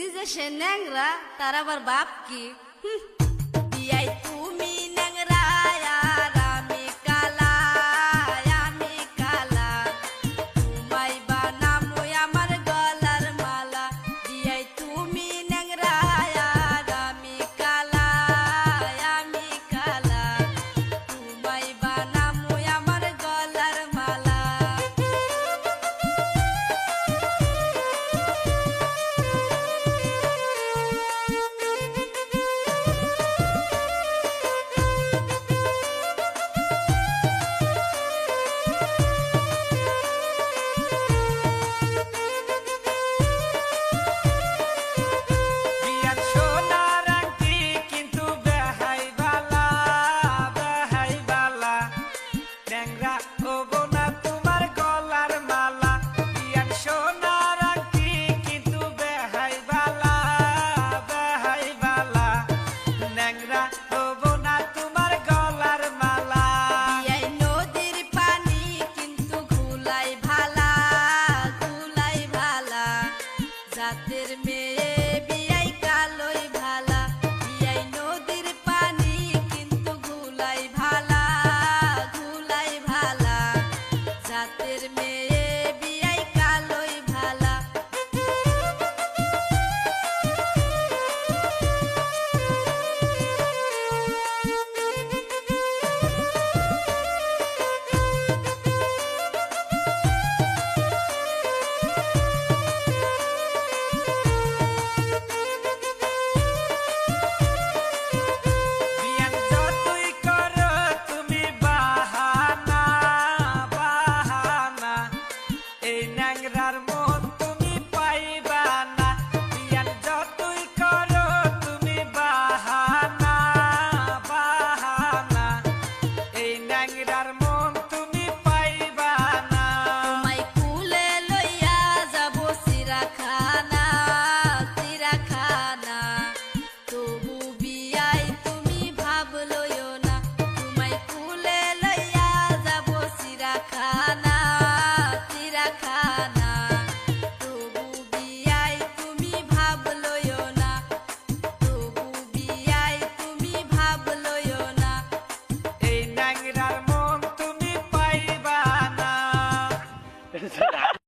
নিজে সে ন্যাংরা, তার আবার বাপ কি? বিয়াই তুমি ন্যাংরা আর আমি কালা, আমি কালা, তোমায় বানামু আমার গলার মালা। বিয়াই তুমি ন্যাংরা আর আমি কালা, আমি কালা, তোমায় বানামু আমার গলার মালা। জাতের মেয়ে বিয়াই কালোই ভালা, বিয়াই নদীর পানি কিন্তু ঘুলাই ভালা, ঘুলাই ভালা, জাতের মেয়ে বিয়াই কালোই ভালা। তবু বিয়াই তুমি ভাবলইও না, তোমায়